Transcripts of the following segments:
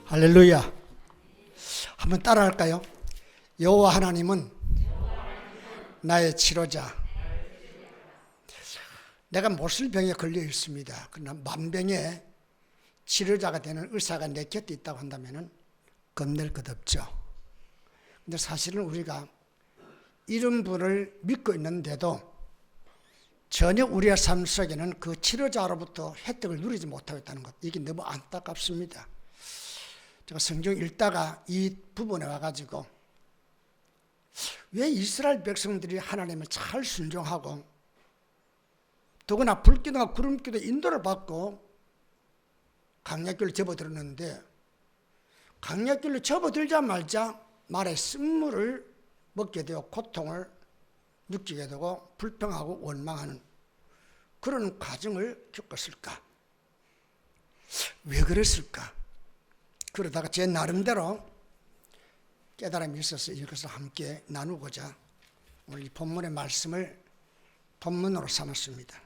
할렐루야. 한번 따라할까요? 여호와 하나님은 나의 치료자. 내가 모슬병에 걸려 있습니다. 그러나 만병의 치료자가 되는 의사가 내 곁에 있다고 한다면 겁낼 것 없죠. 근데 사실은 우리가 이런 분을 믿고 있는데도 전혀 우리의 삶 속에는 그 치료자로부터 혜택을 누리지 못하고 있다는 것, 이게 너무 안타깝습니다. 제가 성경 읽다가 이 부분에 와가지고 왜 이스라엘 백성들이 하나님을 잘 순종하고 더구나 불기둥과 구름기도 인도를 받고 강약길로 접어들었는데, 강약길로 접어들자마자 말에 쓴물을 먹게 되어 고통을 느끼게 되고 불평하고 원망하는 그런 과정을 겪었을까? 왜 그랬을까? 그러다가 제 나름대로 깨달음이 있어서 이것을 함께 나누고자 오늘 이 본문의 말씀을 본문으로 삼았습니다.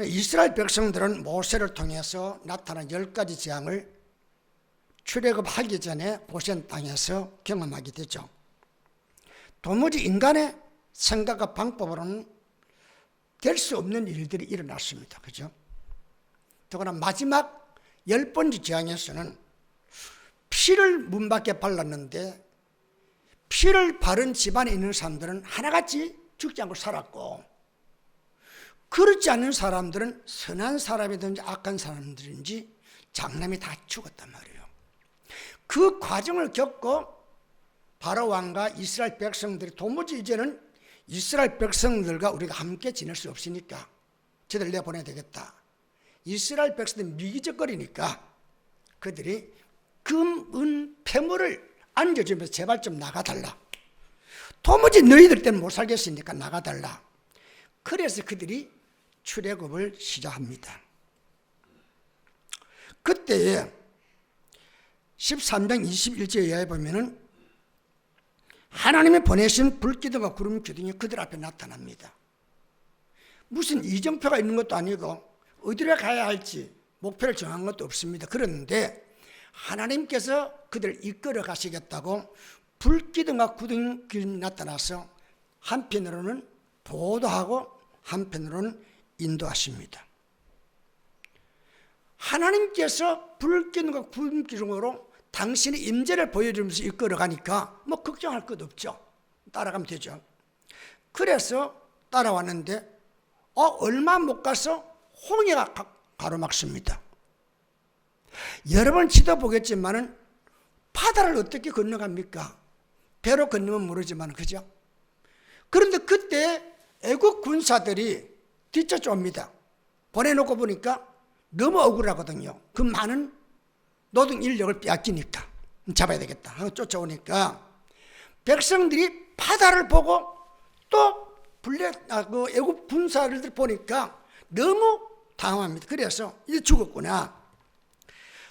이스라엘 백성들은 모세를 통해서 나타난 10가지 재앙을 출애굽하기 전에 고센 땅에서 경험하게 되죠. 도무지 인간의 생각과 방법으로는 될 수 없는 일들이 일어났습니다. 그죠? 더구나 마지막 10번째 재앙에서는 피를 문 밖에 발랐는데, 피를 바른 집안에 있는 사람들은 하나같이 죽지 않고 살았고, 그렇지 않은 사람들은 선한 사람이든지 악한 사람들인지 장남이 다 죽었단 말이에요. 그 과정을 겪고 바로 왕과 이스라엘 백성들이 도무지 이제는 이스라엘 백성들과 우리가 함께 지낼 수 없으니까 저들 내보내야 되겠다. 이스라엘 백성들이 미기적거리니까 그들이 금, 은, 폐물을 안겨주면서 제발 좀 나가달라. 도무지 너희들 때는 못 살겠으니까 나가달라. 그래서 그들이 출애굽을 시작합니다. 그때에 13장 21절에 의하여 보면은 하나님이 보내신 불기둥과 구름기둥이 그들 앞에 나타납니다. 무슨 이정표가 있는 것도 아니고 어디로 가야 할지 목표를 정한 것도 없습니다. 그런데 하나님께서 그들을 이끌어 가시겠다고 불기둥과 구름기둥이 나타나서 한편으로는 보도하고 한편으로는 인도하십니다. 하나님께서 불기둥과 구름기둥으로 당신의 임재를 보여주면서 이끌어 가니까 뭐 걱정할 것 없죠. 따라가면 되죠. 그래서 따라왔는데 얼마 못 가서 홍해가 가로막습니다. 여러 번 지도 보겠지만은 바다를 어떻게 건너갑니까? 배로 건너면 모르지만, 그죠? 그런데 그때 애국 군사들이 뒤쫓아옵니다. 보내놓고 보니까 너무 억울하거든요. 그 많은 노동 인력을 빼앗기니까 잡아야 되겠다 하고 쫓아오니까 백성들이 바다를 보고 또 그 애국 군사를 보니까 너무 당황합니다. 그래서 이제 죽었구나.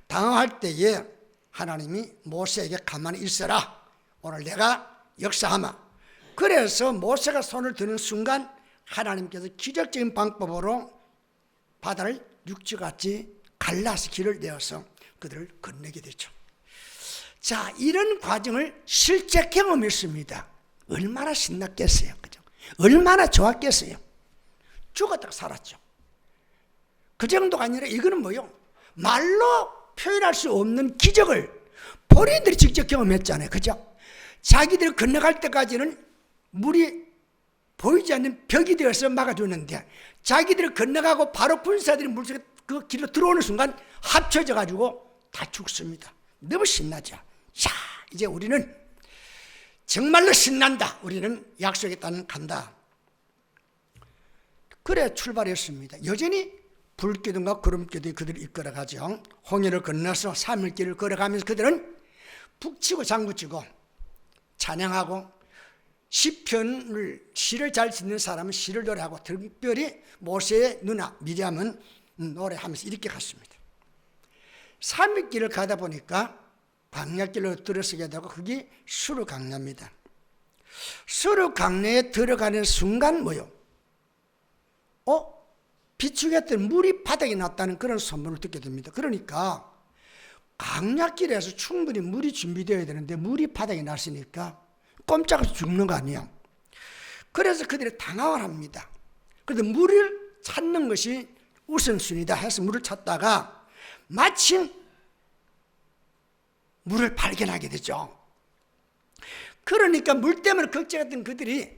당황할 때에 하나님이 모세에게 가만히 있어라. 오늘 내가 역사하마. 그래서 모세가 손을 드는 순간 하나님께서 기적적인 방법으로 바다를 육지같이 갈라서 길을 내어서 그들을 건너게 되죠. 자, 이런 과정을 실제 경험했습니다. 얼마나 신났겠어요. 그죠? 얼마나 좋았겠어요. 죽었다가 살았죠. 그 정도가 아니라 이거는 뭐요? 말로 표현할 수 없는 기적을 본인들이 직접 경험했잖아요. 그죠? 자기들이 건너갈 때까지는 물이 보이지 않는 벽이 되어서 막아주는데, 자기들이 건너가고 바로 군사들이 물속에 그 길로 들어오는 순간 합쳐져 가지고 다 죽습니다. 너무 신나죠. 야, 이제 우리는 정말로 신난다. 우리는 약속에 간다. 그래 출발했습니다. 여전히 불기둥과 구름기둥이 그들을 이끌어가죠. 홍해를 건너서 3일 길을 걸어가면서 그들은 북치고 장구치고 찬양하고 시를 잘 짓는 사람은 시를 노래하고, 특별히 모세의 누나 미리암은 노래하면서 이렇게 갔습니다. 3일 길을 가다 보니까 광야길로 들어서게 되고 그게 수르 강야입니다. 수르 강야에 들어가는 순간 뭐요? 비추겠던 물이 바닥에 났다는 그런 소문을 듣게 됩니다. 그러니까 강약길에서 충분히 물이 준비되어야 되는데 물이 바닥에 났으니까 꼼짝없이 죽는 거 아니에요. 그래서 그들이 당황을 합니다. 그런데 물을 찾는 것이 우선순위다 해서 물을 찾다가 마침 물을 발견하게 되죠. 그러니까 물 때문에 걱정했던 그들이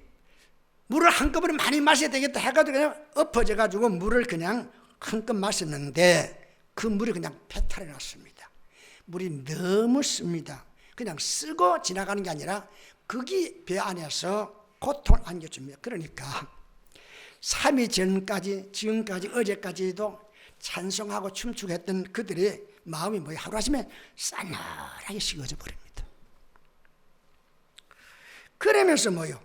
물을 한꺼번에 많이 마셔야 되겠다 해가지고 그냥 엎어져가지고 물을 그냥 한껏 마셨는데 그 물이 그냥 배탈이 났습니다. 물이 너무 씁니다. 그냥 쓰고 지나가는 게 아니라 거기 배 안에서 고통을 안겨줍니다. 그러니까 3일 전까지 지금까지 어제까지도 찬송하고 춤추고 했던 그들의 마음이 뭐예요? 하루아침에 싸늘하게 식어져 버립니다. 그러면서 뭐요?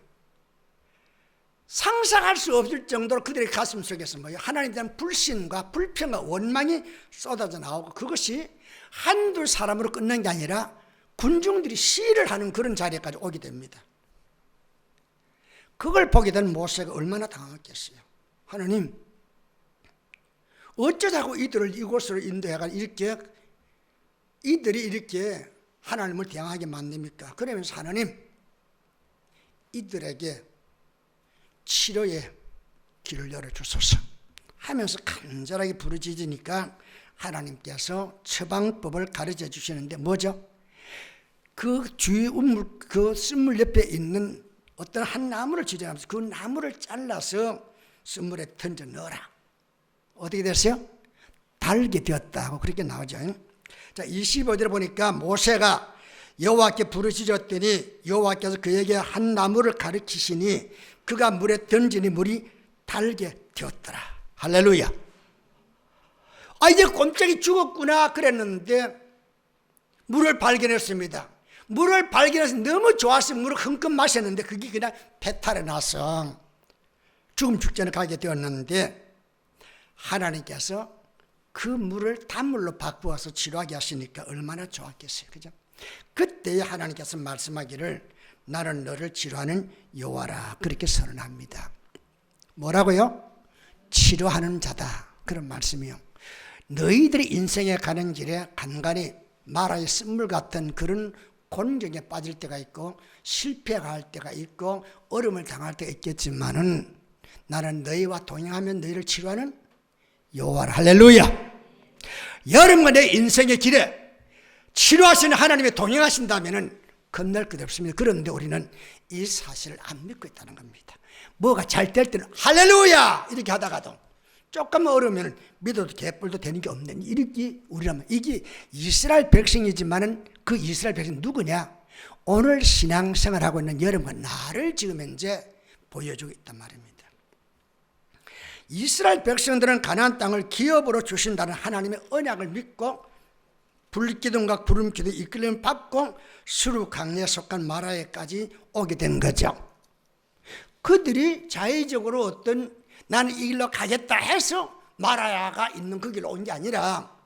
상상할 수 없을 정도로 그들의 가슴 속에서 뭐요? 하나님에 대한 불신과 불평과 원망이 쏟아져 나오고 그것이 한두 사람으로 끝난 게 아니라 군중들이 시위를 하는 그런 자리까지 오게 됩니다. 그걸 보게 된 모세가 얼마나 당황했겠어요. 하나님, 어쩌자고 이들을 이곳으로 인도해가지고 이들이 이렇게 하나님을 대항하게 만듭니까? 그러면서 하나님, 이들에게 치료의 길을 열어주소서 하면서 간절하게 부르짖으니까 하나님께서 처방법을 가르쳐 주시는데 뭐죠? 그 주위 그 쓴물 옆에 있는 어떤 한 나무를 지정하면서 그 나무를 잘라서 쓴물에 던져 넣어라. 어떻게 됐어요? 달게 되었다고 그렇게 나오죠. 자, 25절에 보니까 모세가 여호와께 부르짖었더니 여호와께서 그에게 한 나무를 가르치시니 그가 물에 던지니 물이 달게 되었더라. 할렐루야. 이제 꼼짝이 죽었구나 그랬는데 물을 발견했습니다. 물을 발견해서 너무 좋아서 물을 흥껏 마셨는데 그게 그냥 배탈에 나서 죽음 직전에 가게 되었는데 하나님께서 그 물을 단물로 바꾸어서 치료하게 하시니까 얼마나 좋았겠어요. 그죠? 그때 하나님께서 말씀하기를 나는 너를 치료하는 여호와라 그렇게 선언합니다. 뭐라고요? 치료하는 자다 그런 말씀이요. 너희들이 인생에 가는 길에 간간히 마라의 쓴물 같은 그런 곤경에 빠질 때가 있고 실패할 때가 있고 어려움을 당할 때가 있겠지만은 나는 너희와 동행하면 너희를 치료하는 여호와라. 할렐루야. 여러분과 내 인생의 길에 치료하시는 하나님이 동행하신다면은 겁날 것 없습니다. 그런데 우리는 이 사실을 안 믿고 있다는 겁니다. 뭐가 잘 될 때는 할렐루야 이렇게 하다가도 조금만 어려우면 믿어도 개뿔도 되는 게 없는 이렇게 우리라면 이게 이스라엘 백성이지만은 그 이스라엘 백성이 누구냐? 오늘 신앙생활하고 있는 여러분과 나를 지금 현재 보여주고 있단 말입니다. 이스라엘 백성들은 가나안 땅을 기업으로 주신다는 하나님의 언약을 믿고 불기둥과 구름기둥 이끌림 받고 수르 강내에 속한 마라에까지 오게 된 거죠. 그들이 자의적으로 어떤 나는 이 길로 가겠다 해서 마라야가 있는 그 길로 온 게 아니라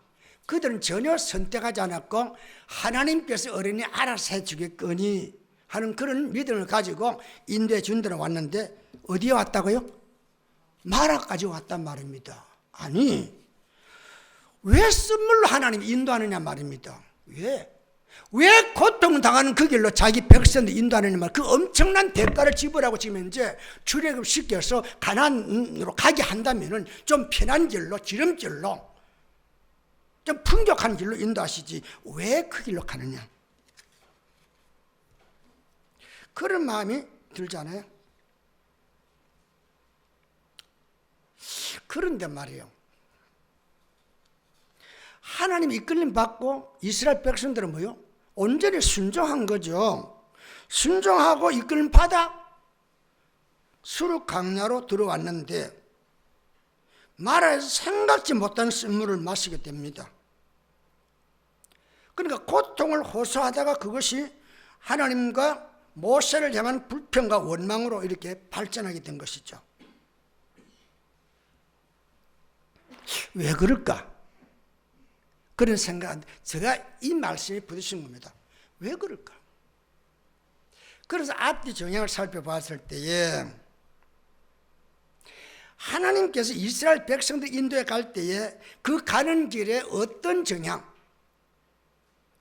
그들은 전혀 선택하지 않았고 하나님께서 어른이 알아서 해주겠거니 하는 그런 믿음을 가지고 인도해 준 데로 왔는데 어디에 왔다고요? 마라까지 왔단 말입니다. 아니 왜 쓴물로 하나님이 인도하느냐 말입니다. 왜 고통당하는 그 길로 자기 백성들 인도하느냐 말. 그 엄청난 대가를 지불하고 지금 현재 출애굽시켜서 가나안으로 가게 한다면은 좀 편한 길로 기름길로 좀 풍족한 길로 인도하시지 왜 그 길로 가느냐 그런 마음이 들잖아요. 그런데 말이에요. 하나님 이끌림 받고 이스라엘 백성들은 뭐요? 온전히 순종한 거죠. 순종하고 이끌림 받아 수르 강야로 들어왔는데 마라에서 생각지 못한 쓴물을 마시게 됩니다. 그러니까 고통을 호소하다가 그것이 하나님과 모세를 향한 불평과 원망으로 이렇게 발전하게 된 것이죠. 왜 그럴까? 그런 생각, 제가 이 말씀에 부딪힌 겁니다. 왜 그럴까? 그래서 앞뒤 정향을 살펴봤을 때에 하나님께서 이스라엘 백성들 인도에 갈 때에 그 가는 길에 어떤 정향,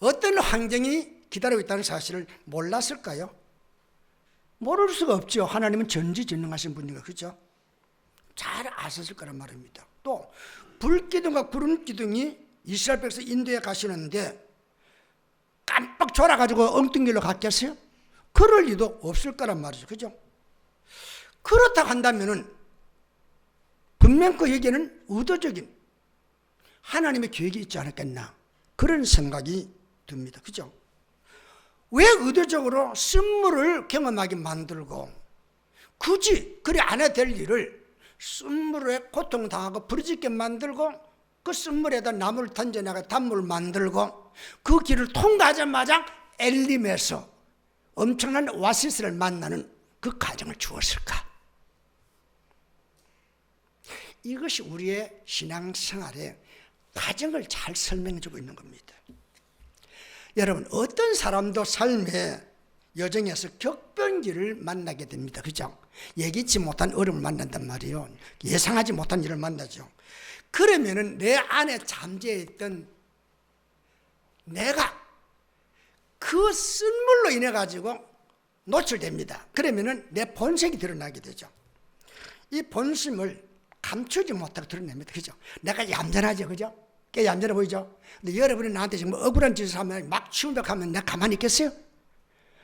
어떤 환경이 기다리고 있다는 사실을 몰랐을까요? 모를 수가 없죠. 하나님은 전지전능하신 분이니까. 그렇죠? 잘 아셨을 거란 말입니다. 또 불기둥과 구름기둥이 이스라엘 백성 인도에 가시는데 깜빡 졸아가지고 엉뚱길로 갔겠어요? 그럴 리도 없을 거란 말이죠. 그죠? 그렇다고 한다면은 분명 그에게는 의도적인 하나님의 계획이 있지 않았겠나, 그런 생각이 듭니다. 그죠? 왜 의도적으로 쓴물을 경험하게 만들고 굳이 그리 안 해야 될 일을 쓴물에 고통당하고 부르짖게 만들고 그 쓴물에다 나무를 던져나가 단물을 만들고 그 길을 통과하자마자 엘림에서 엄청난 오아시스를 만나는 그 과정을 주었을까? 이것이 우리의 신앙생활의 과정을 잘 설명해주고 있는 겁니다. 여러분, 어떤 사람도 삶의 여정에서 격변기를 만나게 됩니다. 그죠? 예기치 못한 어려움을 만난단 말이에요. 예상하지 못한 일을 만나죠. 그러면은 내 안에 잠재해 있던 내가 그 쓴물로 인해 가지고 노출됩니다. 그러면은 내 본색이 드러나게 되죠. 이 본심을 감추지 못하고 드러냅니다. 그죠? 내가 얌전하죠. 그죠? 꽤 얌전해 보이죠? 근데 여러분이 나한테 지금 억울한 짓을 하면 막 치운다고 하면 내가 가만히 있겠어요?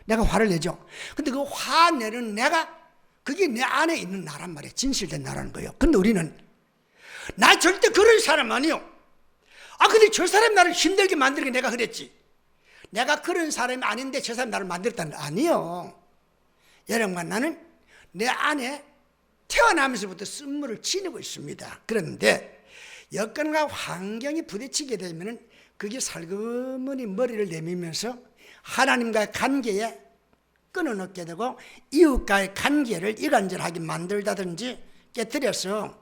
내가 화를 내죠. 근데 그 화내는 내가, 그게 내 안에 있는 나란 말이에요. 진실된 나라는 거예요. 근데 우리는 나 절대 그런 사람 아니요. 근데 저 사람 나를 힘들게 만들게 내가 그랬지. 내가 그런 사람이 아닌데 저 사람 나를 만들었다는 거 아니요. 여러분과 나는 내 안에 태어나면서부터 쓴물을 지니고 있습니다. 그런데 여건과 환경이 부딪히게 되면 그게 살그머니 머리를 내밀면서 하나님과의 관계에 끊어놓게 되고 이웃과의 관계를 이간질하게 만들다든지 깨뜨려서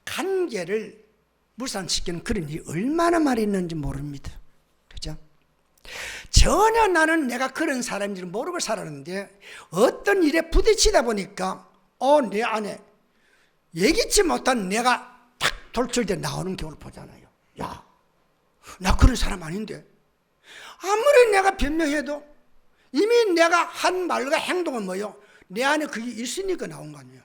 관계를 무산시키는 그런 일이 얼마나 많이 있는지 모릅니다. 그죠? 전혀 나는 내가 그런 사람인지를 모르고 살았는데 어떤 일에 부딪히다 보니까 내 안에 예기치 못한 내가 탁 돌출돼 나오는 경우를 보잖아요. 야, 나 그런 사람 아닌데. 아무리 내가 변명해도 이미 내가 한 말과 행동은 뭐요? 내 안에 그게 있으니까 나온 거 아니에요.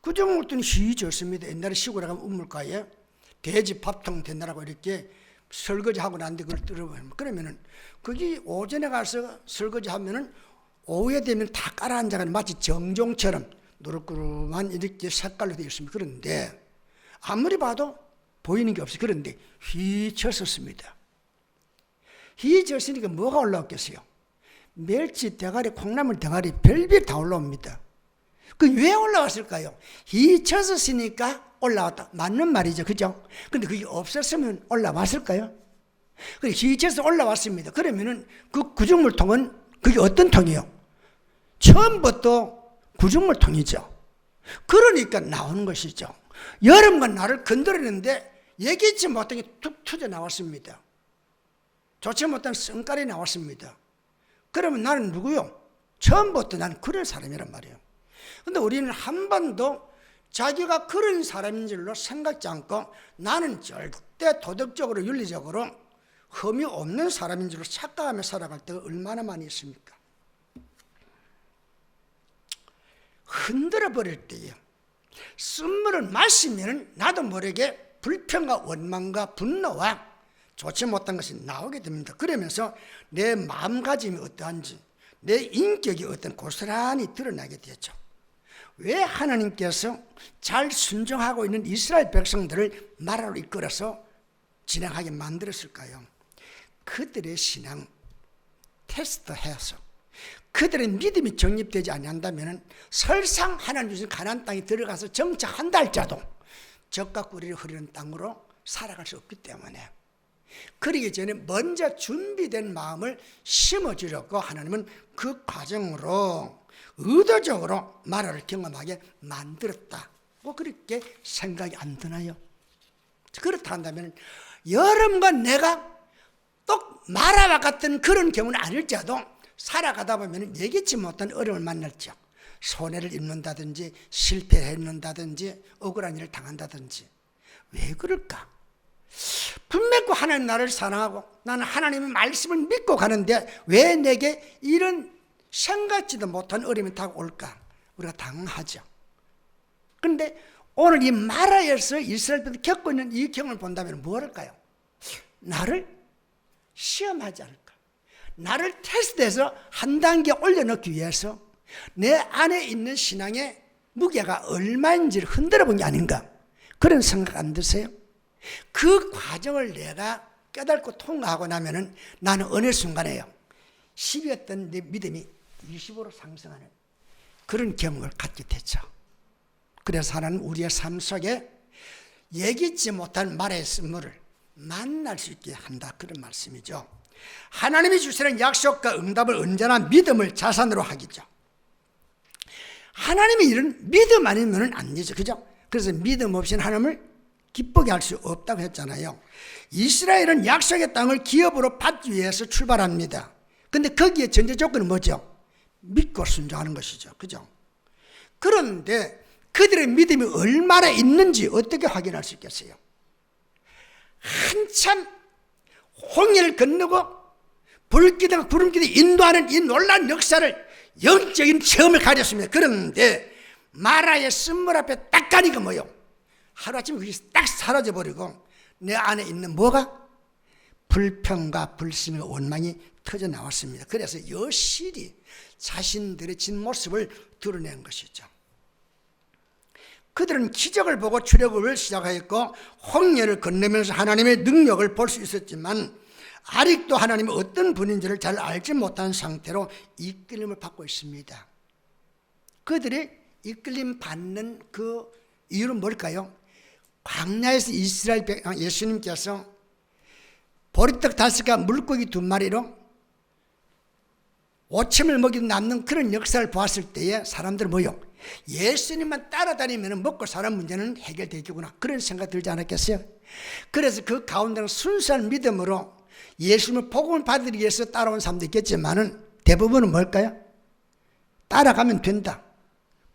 그중 어떤 시졌습니다. 옛날에 시골에 가면 우물가에 돼지 밥통 된다라고 이렇게 설거지하고 난데 그걸 들어보면, 그러면은 거기 오전에 가서 설거지하면은 오후에 되면 다 깔아앉아가지고 마치 정종처럼 노릇구름한 이렇게 색깔로 되어 있습니다. 그런데 아무리 봐도 보이는 게 없어요. 그런데 휘쳤었습니다. 휘졌으니까 뭐가 올라왔겠어요? 멸치 대가리, 콩나물 대가리, 별별 다 올라옵니다. 그 왜 올라왔을까요? 휘쳤었으니까 올라왔다. 맞는 말이죠. 그죠? 근데 그게 없었으면 올라왔을까요? 휘쳐서 올라왔습니다. 그러면은 그 구중물통은 그게 어떤 통이에요? 처음부터 구중물통이죠. 그러니까 나오는 것이죠. 여러분과 나를 건드리는데 예기치 못한 게 툭 터져 나왔습니다. 좋지 못한 성깔이 나왔습니다. 그러면 나는 누구요? 처음부터 나는 그런 사람이란 말이에요. 근데 우리는 한 번도 자기가 그런 사람인 줄로 생각지 않고 나는 절대 도덕적으로 윤리적으로 흠이 없는 사람인 줄로 착각하며 살아갈 때가 얼마나 많이 있습니까? 흔들어 버릴 때예요. 쓴물을 마시면 나도 모르게 불평과 원망과 분노와 좋지 못한 것이 나오게 됩니다. 그러면서 내 마음가짐이 어떠한지, 내 인격이 어떤 고스란히 드러나게 되죠. 왜 하나님께서 잘 순종하고 있는 이스라엘 백성들을 나라로 이끌어서 진행하게 만들었을까요? 그들의 신앙 테스트해서 그들의 믿음이 정립되지 아니한다면 설상 하나님 주신 가나안 땅에 들어가서 정착한다 할지라도 젖과 꿀이 흐르는 땅으로 살아갈 수 없기 때문에 그러기 전에 먼저 준비된 마음을 심어주려고 하나님은 그 과정으로 의도적으로 마라를 경험하게 만들었다고 그렇게 생각이 안 드나요? 그렇다 한다면 여러분과 내가 또 마라와 같은 그런 경우는 아닐지라도 살아가다 보면 예기치 못한 어려움을 만날죠. 손해를 입는다든지 실패했는다든지 억울한 일을 당한다든지. 왜 그럴까? 분명히 하나님 나를 사랑하고 나는 하나님의 말씀을 믿고 가는데 왜 내게 이런 생각지도 못한 어려움이 다가올까? 우리가 당황하죠. 그런데 오늘 이 마라에서 이스라엘 백성이 겪고 있는 이 경험을 본다면 뭐랄까요? 나를 시험하지 않을까? 나를 테스트해서 한 단계 올려놓기 위해서 내 안에 있는 신앙의 무게가 얼마인지를 흔들어 본 게 아닌가? 그런 생각 안 드세요? 그 과정을 내가 깨닫고 통과하고 나면은 나는 어느 순간에요, 10이었던 내 믿음이 20으로 상승하는 그런 경험을 갖게 됐죠. 그래서 하나님 우리의 삶 속에 예기치 못한 말의 선물을 만날 수 있게 한다, 그런 말씀이죠. 하나님이 주시는 약속과 응답을 언제나 믿음을 자산으로 하기죠. 하나님이 이런 믿음 아니면 안 되죠. 그죠? 그래서 믿음 없이는 하나님을 기쁘게 할 수 없다고 했잖아요. 이스라엘은 약속의 땅을 기업으로 받기 위해서 출발합니다. 근데 거기에 전제 조건은 뭐죠? 믿고 순종하는 것이죠. 그죠? 그런데 그들의 믿음이 얼마나 있는지 어떻게 확인할 수 있겠어요? 한참 홍해를 건너고 불기둥 구름기둥 인도하는 이 놀라운 역사를, 영적인 체험을 가졌습니다. 그런데 마라의 쓴물 앞에 딱 가니까 뭐요? 하루아침에 그게 딱 사라져버리고 내 안에 있는 뭐가? 불평과 불신과 원망이 터져 나왔습니다. 그래서 여실히 자신들의 진모습을 드러낸 것이죠. 그들은 기적을 보고 출애굽을 시작하였고 홍해를 건너면서 하나님의 능력을 볼 수 있었지만 아직도 하나님이 어떤 분인지를 잘 알지 못한 상태로 이끌림을 받고 있습니다. 그들이 이끌림 받는 그 이유는 뭘까요? 광야에서 이스라엘 예수님께서 보리떡 5개와 물고기 2마리로 오침을 먹이고 남는 그런 역사를 보았을 때에 사람들은 뭐요? 예수님만 따라다니면 먹고 사는 문제는 해결되겠구나, 그런 생각 들지 않았겠어요? 그래서 그 가운데는 순수한 믿음으로 예수님을 복음을 받기 위해서 따라온 사람도 있겠지만은 대부분은 뭘까요? 따라가면 된다,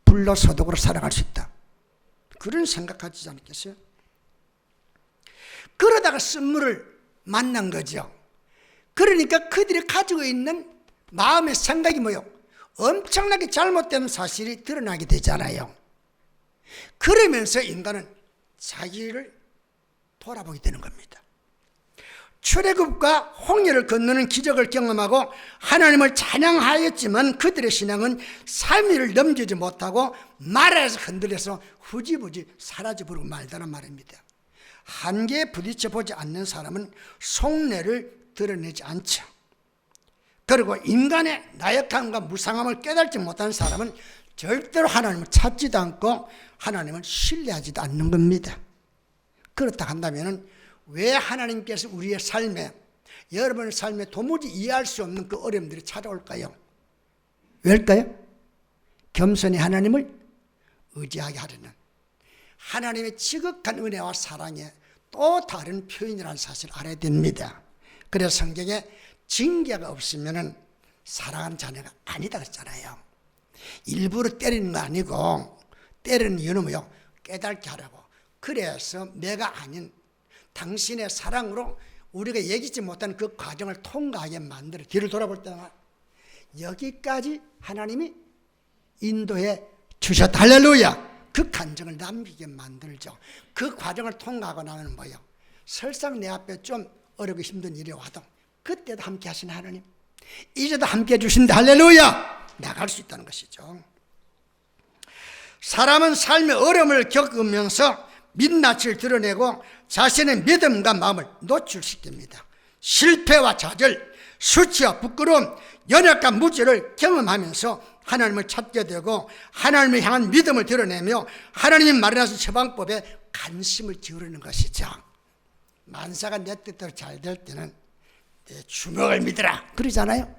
불로소득으로 살아갈 수 있다, 그런 생각하지 않겠어요? 그러다가 쓴물을 만난 거죠. 그러니까 그들이 가지고 있는 마음의 생각이 뭐요? 엄청나게 잘못된 사실이 드러나게 되잖아요. 그러면서 인간은 자기를 돌아보게 되는 겁니다. 출애굽과 홍해를 건너는 기적을 경험하고 하나님을 찬양하였지만 그들의 신앙은 3일을 넘기지 못하고 마라에서 흔들려서 후지부지 사라져버리고 말다란 말입니다. 한계에 부딪혀 보지 않는 사람은 속내를 드러내지 않죠. 그리고 인간의 나약함과 무상함을 깨닫지 못한 사람은 절대로 하나님을 찾지도 않고 하나님을 신뢰하지도 않는 겁니다. 그렇다 한다면 왜 하나님께서 우리의 삶에, 여러분의 삶에 도무지 이해할 수 없는 그 어려움들이 찾아올까요? 왜일까요? 겸손히 하나님을 의지하게 하려는 하나님의 지극한 은혜와 사랑의 또 다른 표현이라는 사실을 알아야 됩니다. 그래서 성경에 징계가 없으면 사랑하는 자녀가 아니다 그랬잖아요. 일부러 때리는 거 아니고 때리는 이유는 뭐요? 깨닫게 하라고. 그래서 내가 아닌 당신의 사랑으로 우리가 예기치 못한 그 과정을 통과하게 만들어 뒤를 돌아볼 때가 여기까지 하나님이 인도해 주셨다. 할렐루야. 그 간증을 남기게 만들죠. 그 과정을 통과하고 나면 뭐예요? 설상 내 앞에 좀 어렵고 힘든 일이 와도 그때도 함께 하신 하나님, 이제도 함께 해주신다. 할렐루야. 나갈 수 있다는 것이죠. 사람은 삶의 어려움을 겪으면서 민낯을 드러내고 자신의 믿음과 마음을 노출시킵니다. 실패와 좌절, 수치와 부끄러움, 연약과 무지를 경험하면서 하나님을 찾게 되고 하나님을 향한 믿음을 드러내며 하나님이 마련하신 처방법에 관심을 기울이는 것이죠. 만사가 내 뜻대로 잘 될 때는 내 주먹을 믿으라 그러잖아요.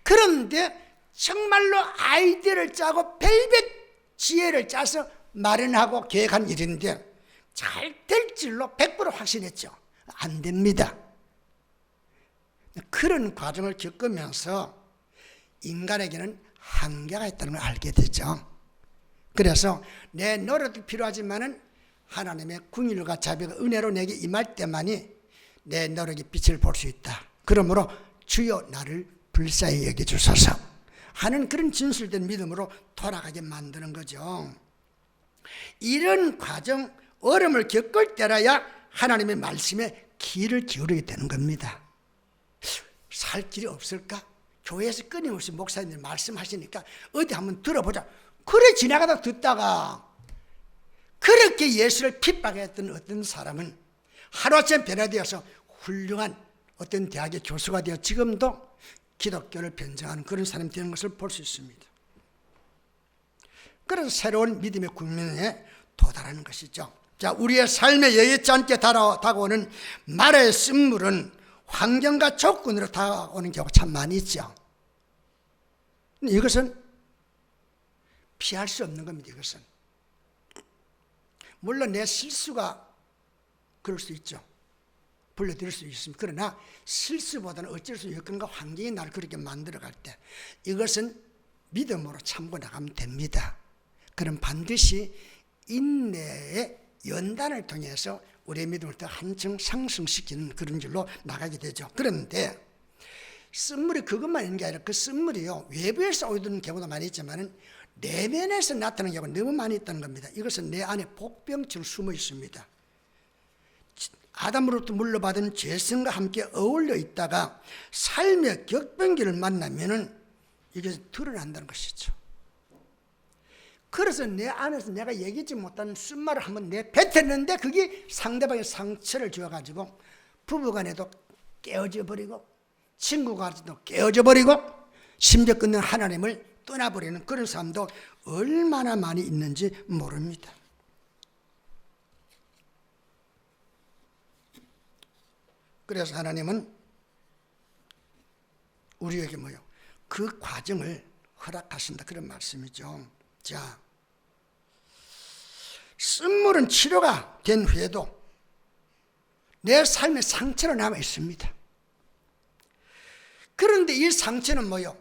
그런데 정말로 아이디어를 짜고 별별 지혜를 짜서 마련하고 계획한 일인데 잘 될 줄로 100% 확신했죠. 안 됩니다. 그런 과정을 겪으면서 인간에게는 한계가 있다는 걸 알게 되죠. 그래서 내 노력도 필요하지만은 하나님의 궁일과 자비가 은혜로 내게 임할 때만이 내 노력의 빛을 볼 수 있다. 그러므로 주여 나를 불쌍히 여겨주소서 하는 그런 진실된 믿음으로 돌아가게 만드는 거죠. 이런 과정, 어려움을 겪을 때라야 하나님의 말씀에 귀를 기울이게 되는 겁니다. 살 길이 없을까? 교회에서 끊임없이 목사님들 말씀하시니까 어디 한번 들어보자. 그래 지나가다 듣다가 그렇게 예수를 핍박했던 어떤 사람은 하루아침에 변화되어서 훌륭한 어떤 대학의 교수가 되어 지금도 기독교를 변증하는 그런 사람이 되는 것을 볼 수 있습니다. 그래서 새로운 믿음의 국민에 도달하는 것이죠. 자, 우리의 삶에 여의치 않게 다가오는 말의 쓴물은 환경과 조건으로 다가오는 경우가 참 많이 있죠. 이것은 피할 수 없는 겁니다. 이것은 물론 내 실수가 그럴 수 있죠. 불러들일 수 있습니다. 그러나 실수보다는 어쩔 수 여건과 환경이 나를 그렇게 만들어갈 때 이것은 믿음으로 참고 나가면 됩니다. 그럼 반드시 인내의 연단을 통해서 우리의 믿음을 더 한층 상승시키는 그런 길로 나가게 되죠. 그런데 쓴물이 그것만 있는 게 아니라 그 쓴물이요, 외부에서 오는 경우도 많이 있지만 내면에서 나타나는 경우가 너무 많이 있다는 겁니다. 이것은 내 안에 복병처럼 숨어 있습니다. 아담으로부터 물려받은 죄성과 함께 어울려 있다가 삶의 격변기를 만나면은 이게 드러난다는 것이죠. 그래서 내 안에서 내가 얘기하지 못하는 쓴말을 한번 뱉었는데 그게 상대방의 상처를 주어가지고 부부간에도 깨어져 버리고 친구간에도 깨어져 버리고 심지어 끝내 하나님을 떠나버리는 그런 사람도 얼마나 많이 있는지 모릅니다. 그래서 하나님은 우리에게 뭐요? 그 과정을 허락하신다 그런 말씀이죠. 자, 쓴물은 치료가 된 후에도 내 삶에 상처로 남아 있습니다. 그런데 이 상처는 뭐요?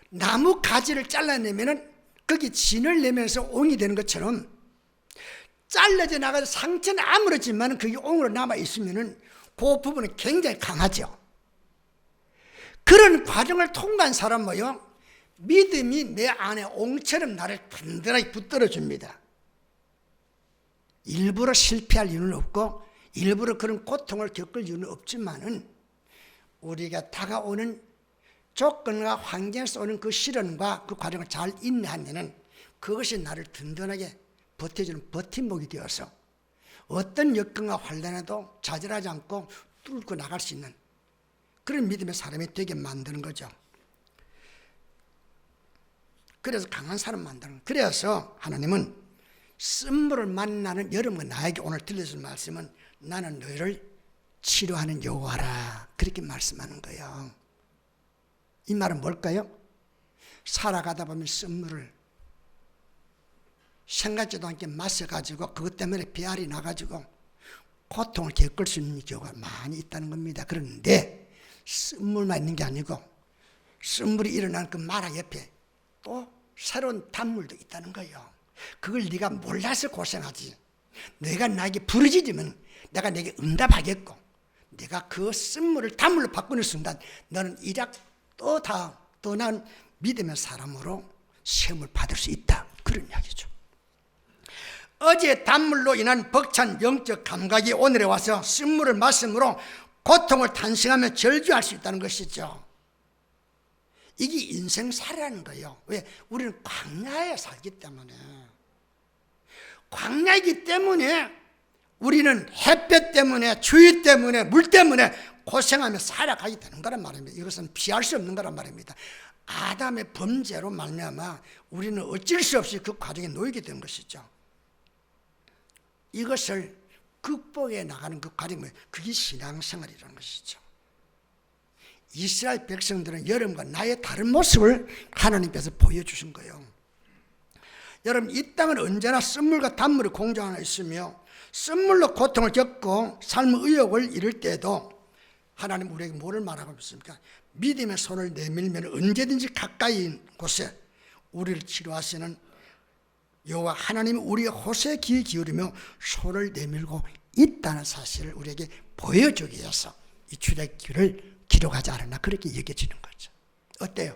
나무 가지를 잘라내면은 거기 진을 내면서 옹이 되는 것처럼 잘라져 나가서 상처는 아무렇지만 그게 옹으로 남아 있으면은 그 부분은 굉장히 강하죠. 그런 과정을 통과한 사람 뭐요? 믿음이 내 안에 옹처럼 나를 든든하게 붙들어 줍니다. 일부러 실패할 이유는 없고 일부러 그런 고통을 겪을 이유는 없지만은 우리가 다가오는 조건과 환경에서 오는 그 시련과 그 과정을 잘 인내하면은 그것이 나를 든든하게 버텨주는 버팀목이 되어서 어떤 여건과 환란에도 좌절하지 않고 뚫고 나갈 수 있는 그런 믿음의 사람이 되게 만드는 거죠. 그래서 강한 사람 만드는 거예요. 그래서 하나님은 쓴물을 만나는 여러분과 나에게 오늘 들려준 말씀은 나는 너희를 치료하는 여호와라 그렇게 말씀하는 거예요. 이 말은 뭘까요? 살아가다 보면 쓴물을 생각지도 않게 마셔가지고 그것 때문에 배알이 나가지고 고통을 겪을 수 있는 경우가 많이 있다는 겁니다. 그런데 쓴물만 있는 게 아니고 쓴물이 일어나는 그 마라 옆에 또 새로운 단물도 있다는 거예요. 그걸 네가 몰라서 고생하지. 내가 나에게 부르짖으면 내가 내게 응답하겠고 네가 그 쓴물을 단물로 바꾸는 순간 너는 이작 또 나은 믿음의 사람으로 시험을 받을 수 있다. 그런 이야기죠. 어제 단물로 인한 벅찬 영적 감각이 오늘에 와서 쓴물을 마심으로 고통을 탄식하며 절규할 수 있다는 것이죠. 이게 인생살이라는 거예요. 왜? 우리는 광야에 살기 때문에. 광야이기 때문에 우리는 햇볕 때문에 추위 때문에 물 때문에 고생하며 살아가게 되는 거란 말입니다. 이것은 피할 수 없는 거란 말입니다. 아담의 범죄로 말미암아 우리는 어쩔 수 없이 그 과정에 놓이게 된 것이죠. 이것을 극복해 나가는 그 과정이 그게 신앙생활이라는 것이죠. 이스라엘 백성들은 여러분과 나의 다른 모습을 하나님께서 보여주신 거예요. 여러분 이 땅은 언제나 쓴물과 단물이 공존하고 있으며 쓴물로 고통을 겪고 삶의 의욕을 잃을 때에도 하나님 우리에게 뭐를 말하고 있습니까? 믿음의 손을 내밀면 언제든지 가까이 곳에 우리를 치료하시는 여호와 하나님이 우리의 호소에 귀 기울이며 손을 내밀고 있다는 사실을 우리에게 보여주기 위해서 이 출애굽기를 기록하지 않았나 그렇게 여겨지는 거죠. 어때요?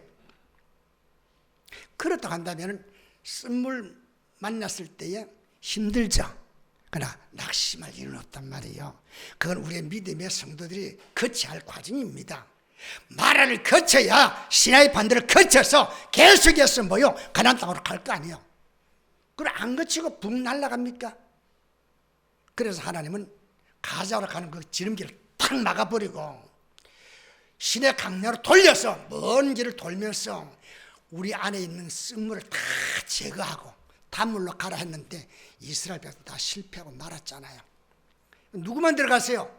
그렇다고 한다면 쓴물 만났을 때에 힘들죠. 그러나 낙심할 일은 없단 말이에요. 그건 우리의 믿음의 성도들이 거쳐야 할 과정입니다. 마라를 거쳐야 시나이 반도를 거쳐서 계속해서 뭐요? 가나안 땅으로 갈 거 아니에요. 그걸 안 거치고 붕 날아갑니까? 그래서 하나님은 가자로 가는 그 지름길을 탁 막아버리고 시내 강야로 돌려서 먼 길을 돌면서 우리 안에 있는 쓴물을 다 제거하고 단물로 가라 했는데 이스라엘 백성 다 실패하고 말았잖아요. 누구만 들어갔어요?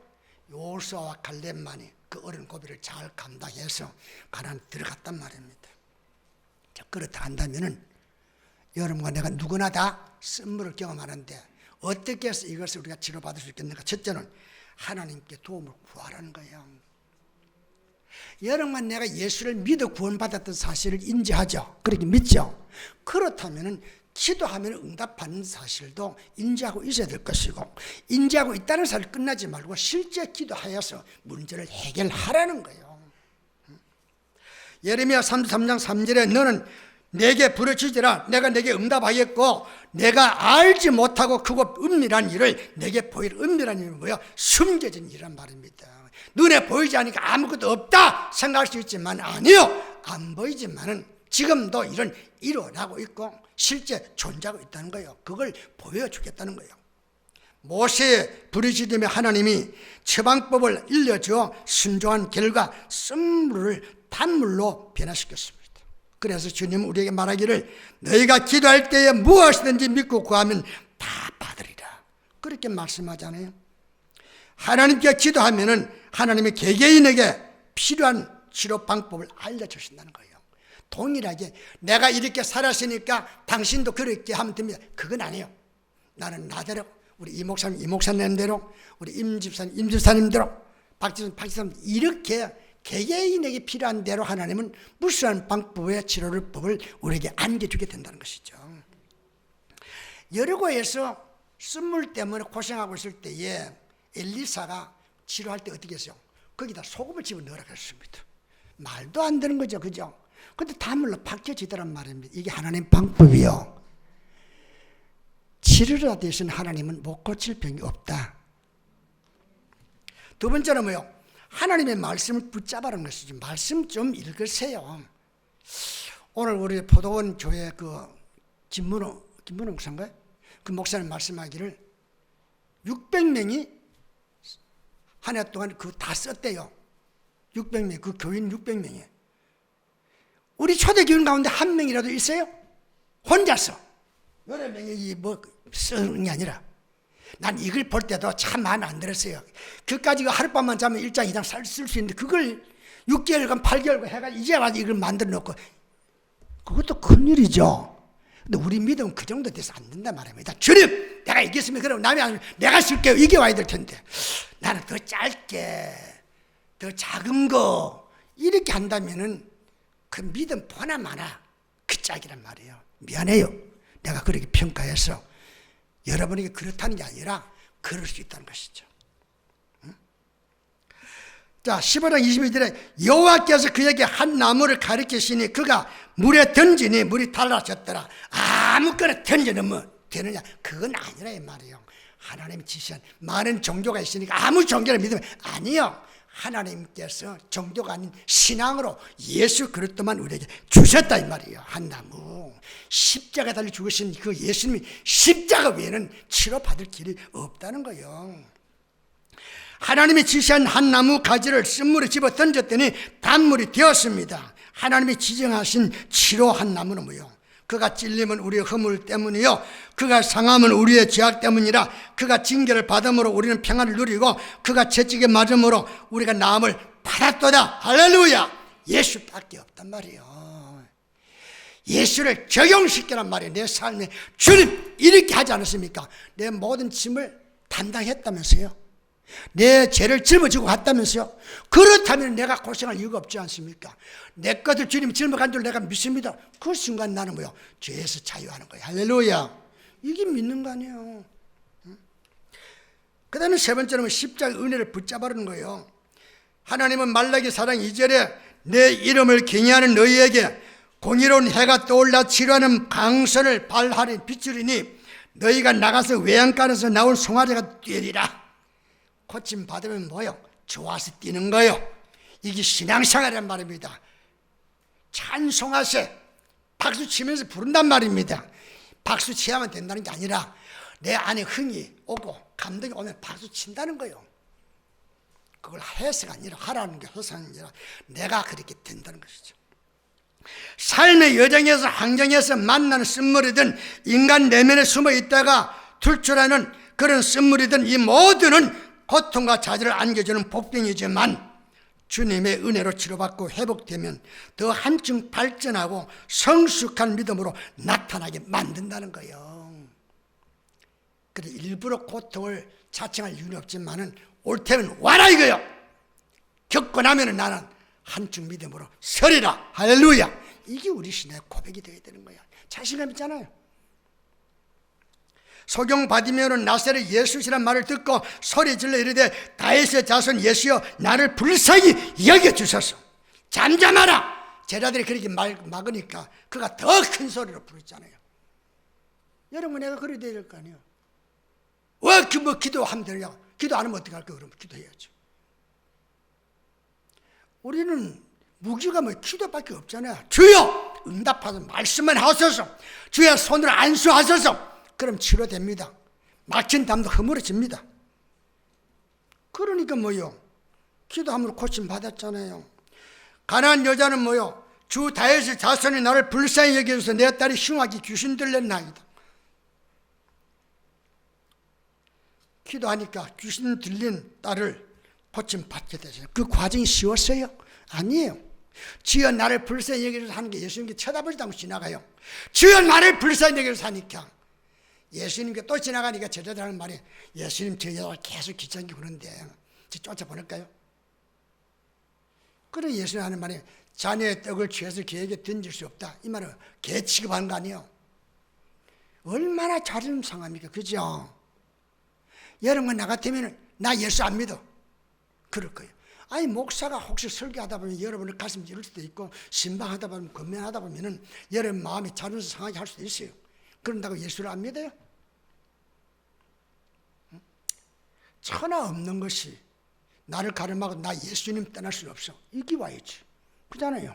요수아와 갈렙만이 그 어린 고비를 잘 감당해서 가나안 들어갔단 말입니다. 자, 그렇다 한다면은 여러분과 내가 누구나 다 쓴물을 경험하는데 어떻게 해서 이것을 우리가 치료받을 수 있겠는가? 첫째는 하나님께 도움을 구하라는 거예요. 여러분과 내가 예수를 믿어 구원받았던 사실을 인지하죠. 그렇게 믿죠. 그렇다면 기도하면 응답받는 사실도 인지하고 있어야 될 것이고, 인지하고 있다는 사실 끝나지 말고 실제 기도하여서 문제를 해결하라는 거예요. 예레미야 33장 3절에 너는 내게 부르짖으라 내가 내게 응답하겠고 내가 알지 못하고 크고 은밀한 일을 내게 보일. 은밀한 일은 뭐야? 숨겨진 일이란 말입니다. 눈에 보이지 않으니까 아무것도 없다 생각할 수 있지만 아니요, 안 보이지만은 지금도 이런 일어나고 있고 실제 존재하고 있다는 거예요. 그걸 보여주겠다는 거예요. 모세의 부르짖음에 하나님이 처방법을 일려주어 순종한 결과 쓴물을 단물로 변화시켰습니다. 그래서 주님은 우리에게 말하기를 너희가 기도할 때에 무엇이든지 믿고 구하면 다 받으리라 그렇게 말씀하잖아요. 하나님께 기도하면은 하나님이 개개인에게 필요한 치료 방법을 알려주신다는 거예요. 동일하게 내가 이렇게 살았으니까 당신도 그렇게 하면 됩니다. 그건 아니에요. 나는 나대로, 우리 이 목사님, 이 목사님대로, 우리 임 집사님, 임 집사님대로, 박 집사님 이렇게 개개인에게 필요한 대로 하나님은 무수한 방법의 치료를 법을 우리에게 안겨주게 된다는 것이죠. 여리고에서 쓴물 때문에 고생하고 있을 때에 엘리사가 치료할 때 어떻게 했어요? 거기다 소금을 집어넣으라 그랬습니다. 말도 안 되는 거죠, 그죠? 근데 단물로 바뀌어지더란 말입니다. 이게 하나님 방법이요. 치료라 대신 하나님은 못 고칠 병이 없다. 두 번째는 뭐요? 하나님의 말씀을 붙잡아라는 것이죠. 말씀 좀 읽으세요. 오늘 우리 포도원 교회 그 김문호 목사인가요? 그 목사님 말씀하기를 600명이 한 해 동안 그 다 썼대요. 600명, 그 교인 600명이. 우리 초대교인 가운데 한 명이라도 있어요? 혼자서. 여러 명이 뭐 쓰는 게 아니라. 난 이걸 볼 때도 참 마음에 안 들었어요. 그까지 하룻밤만 자면 1장 2장 쓸 수 있는데 그걸 6개월간 8개월간 해가지고 이제 와서 이걸 만들어 놓고 그것도 큰일이죠. 근데 우리 믿음은 그 정도 돼서 안 된단 말입니다. 주님 내가 이겼으면 그럼 남이 아니면 내가 쓸게요. 이게 와야 될 텐데 나는 더 짧게 더 작은 거 이렇게 한다면은 그 믿음 보나마나 그 짝이란 말이에요. 미안해요. 내가 그렇게 평가해서 여러분에게 그렇다는 게 아니라 그럴 수 있다는 것이죠. 자, 15장 22절에 여호와께서 그에게 한 나무를 가리키시니 그가 물에 던지니 물이 달라졌더라. 아무거나 던져놓으면 되느냐? 그건 아니라 이 말이에요. 하나님이 지시한 많은 종교가 있으니까 아무 종교를 믿으면 아니요. 하나님께서 종교가 아닌 신앙으로 예수 그리스도만 우리에게 주셨다 이 말이에요. 한 나무 십자가 달려 죽으신 그 예수님이 십자가 외에는 치료받을 길이 없다는 거예요. 하나님이 지시한 한 나무 가지를 쓴물에 집어 던졌더니 단물이 되었습니다. 하나님이 지정하신 치료한 나무는 뭐예요? 그가 찔림은 우리의 허물 때문이요 그가 상함은 우리의 죄악 때문이라. 그가 징계를 받음으로 우리는 평안을 누리고 그가 채찍에 맞음으로 우리가 나음을 받았도다. 할렐루야. 예수밖에 없단 말이에요. 예수를 적용시키란 말이에요. 내 삶에 주님 이렇게 하지 않았습니까? 내 모든 짐을 담당했다면서요. 내 죄를 짊어지고 갔다면서요. 그렇다면 내가 고생할 이유가 없지 않습니까? 내 것을 주님이 짊어간 줄 내가 믿습니다. 그 순간 나는 뭐요? 죄에서 자유하는 거예요. 할렐루야. 이게 믿는 거 아니에요. 그 다음에 세 번째는 십자가의 은혜를 붙잡아라는 거예요. 하나님은 말라기 4장 2절에 내 이름을 경외하는 너희에게 공의로운 해가 떠올라 치료하는 강선을 발하는 빛이리니 너희가 나가서 외양간에서 나온 송아지가 뛰리라. 고침 받으면 뭐요? 좋아서 뛰는 거요. 이게 신앙생활이란 말입니다. 찬송하세 박수 치면서 부른단 말입니다. 박수 치야만 된다는 게 아니라 내 안에 흥이 오고 감동이 오면 박수 친다는 거예요. 그걸 해서가 아니라 하라는 게 해서가 아니라 내가 그렇게 된다는 것이죠. 삶의 여정에서 환경에서 만나는 쓴물이든 인간 내면에 숨어 있다가 출출하는 그런 쓴물이든 이 모두는 고통과 좌절을 안겨주는 복병이지만 주님의 은혜로 치료받고 회복되면 더 한층 발전하고 성숙한 믿음으로 나타나게 만든다는 거예요. 그래서 일부러 고통을 자청할 이유는 없지만은 올 테면 와라 이거요. 겪고 나면은 나는 한층 믿음으로 서리라. 할렐루야. 이게 우리 신의 고백이 되어야 되는 거야. 자신감 있잖아요. 소경 바디메오는 나사렛 예수시란 말을 듣고 소리질러 이르되 다윗의 자손 예수여 나를 불쌍히 여겨주소서. 잠잠하라. 제자들이 그렇게 막으니까 그가 더 큰 소리로 부르잖아요. 여러분 내가 그래야 될 거 아니에요. 왜 뭐 기도하면 되냐. 기도 안 하면 어떻게 할까. 그러면 기도해야죠. 우리는 무기가 뭐 기도밖에 없잖아요. 주여 응답하소서. 말씀만 하소서. 주여 손으로 안수하소서. 그럼 치료됩니다. 막힌 담도 허물어집니다. 그러니까 뭐요? 기도함으로 고침 받았잖아요. 가난한 여자는 뭐요? 주 다윗의 자손이 나를 불쌍히 여겨줘서 내 딸이 흉하게 귀신 들렸나이다. 기도하니까 귀신 들린 딸을 고침 받게 되죠. 그 과정이 쉬웠어요? 아니에요. 주여 나를 불쌍히 여겨줘서 하는 게 예수님께 쳐다보지도 않고 지나가요. 주여 나를 불쌍히 여겨줘서 하니까 예수님께 또 지나가니까 제자들 하는 말이 예수님 저 여자가 계속 귀찮게 구는데 쫓아보낼까요? 그래 예수님 하는 말이 자네의 떡을 취해서 개에게 던질 수 없다. 이 말은 개 취급하는 거 아니에요. 얼마나 자존심 상합니까? 그죠? 여러분 나 같으면 나 예수 안 믿어. 그럴 거예요. 아니 목사가 혹시 설교하다 보면 여러분의 가슴 찌를 수도 있고 신방하다 보면 건면하다 보면은 여러분 마음이 자존심 상하게 할 수도 있어요. 그런다고 예수를 안 믿어요? 천하 없는 것이 나를 가름하고 나 예수님 떠날 수 없어. 이게 와야지. 그잖아요.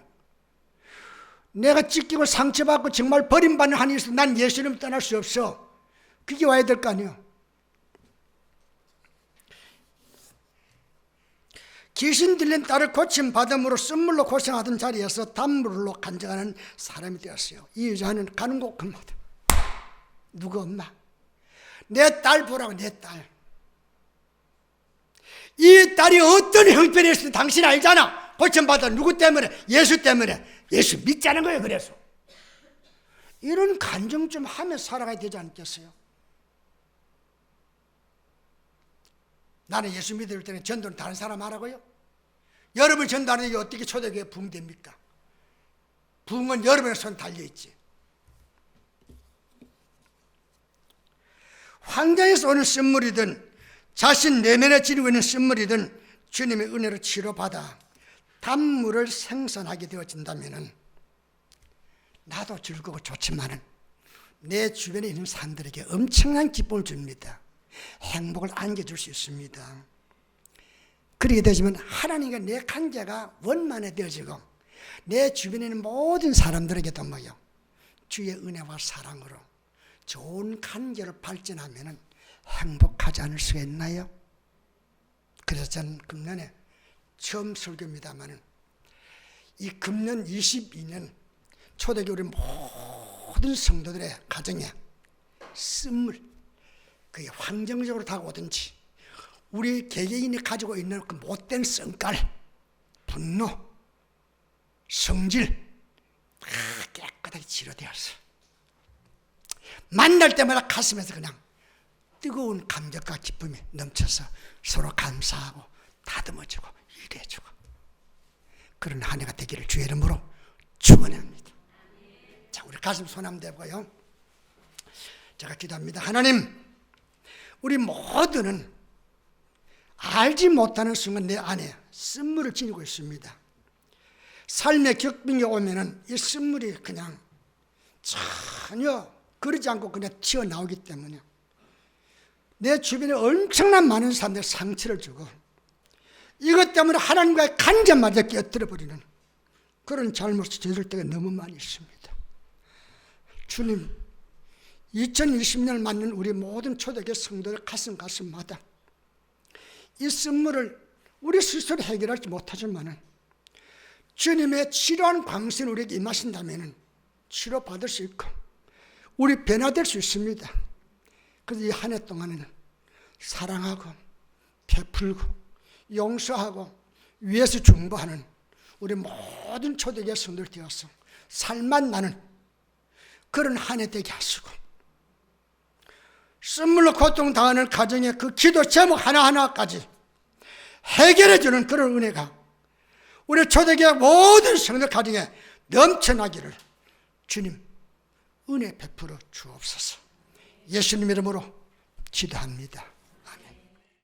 내가 찢기고 상처받고 정말 버림받는 한이 있어. 난 예수님 떠날 수 없어. 그게 와야 될 거 아니에요. 귀신 들린 딸을 고침받음으로 쓴물로 고생하던 자리에서 단물로 간증하는 사람이 되었어요. 이 여자는 가는 곳마다 누구 엄마? 내 딸 보라고. 내 딸. 이 딸이 어떤 형편이었을 때 당신 알잖아. 고침받아. 누구 때문에? 예수 때문에. 예수 믿자는 거예요. 그래서 이런 간증 좀 하며 살아가야 되지 않겠어요? 나는 예수 믿을 때는 전도는 다른 사람 하라고요? 여러분 전도하는 게 어떻게 초대교회 부흥됩니까? 부흥은 여러분의 손 달려있지. 환경에서 오는 쓴물이든 자신 내면에 지니고 있는 쓴물이든 주님의 은혜로 치료받아 단물을 생산하게 되어진다면 나도 즐거워 좋지만은 내 주변에 있는 사람들에게 엄청난 기쁨을 줍니다. 행복을 안겨줄 수 있습니다. 그렇게 되지만 하나님과 내 관계가 원만해져지고 내 주변에 있는 모든 사람들에게도 뭐요? 주의 은혜와 사랑으로 좋은 관계를 발전하면 행복하지 않을 수가 있나요? 그래서 저는 금년에 처음 설교입니다만 이 금년 22년 초대교회 모든 성도들의 가정에 쓴물, 그게 환경적으로 다가오든지 우리 개개인이 가지고 있는 그 못된 성깔, 분노, 성질 다 깨끗하게 치료되었어. 만날 때마다 가슴에서 그냥 뜨거운 감격과 기쁨이 넘쳐서 서로 감사하고 다듬어주고 일해주고 그런 한 해가 되기를 주의 이름으로 축원합니다. 자, 우리 가슴 손 한번 대고요. 제가 기도합니다. 하나님, 우리 모두는 알지 못하는 순간 내 안에 쓴물을 지니고 있습니다. 삶의 격빙이 오면은 이 쓴물이 그냥 전혀 그러지 않고 그냥 튀어나오기 때문에 내 주변에 엄청난 많은 사람들 상처를 주고 이것 때문에 하나님과의 간접마저 깨어뜨려버리는 그런 잘못을 저질 때가 너무 많이 있습니다. 주님, 2020년을 맞는 우리 모든 초대교회 성도들 가슴마다 이 쓴물을 우리 스스로 해결하지 못하지만은 주님의 치료하는 광선이 우리에게 임하신다면 치료받을 수 있고 우리 변화될 수 있습니다. 그래서 이 한 해 동안에는 사랑하고 베풀고 용서하고 위에서 중보하는 우리 모든 초대교회 성도들 되어서 살만 나는 그런 한 해 되게 하시고 쓴물로 고통당하는 가정의 그 기도 제목 하나하나까지 해결해주는 그런 은혜가 우리 초대교회 모든 성도 가정에 넘쳐나기를 주님 은혜 베풀어 주옵소서. 예수님 이름으로 기도합니다.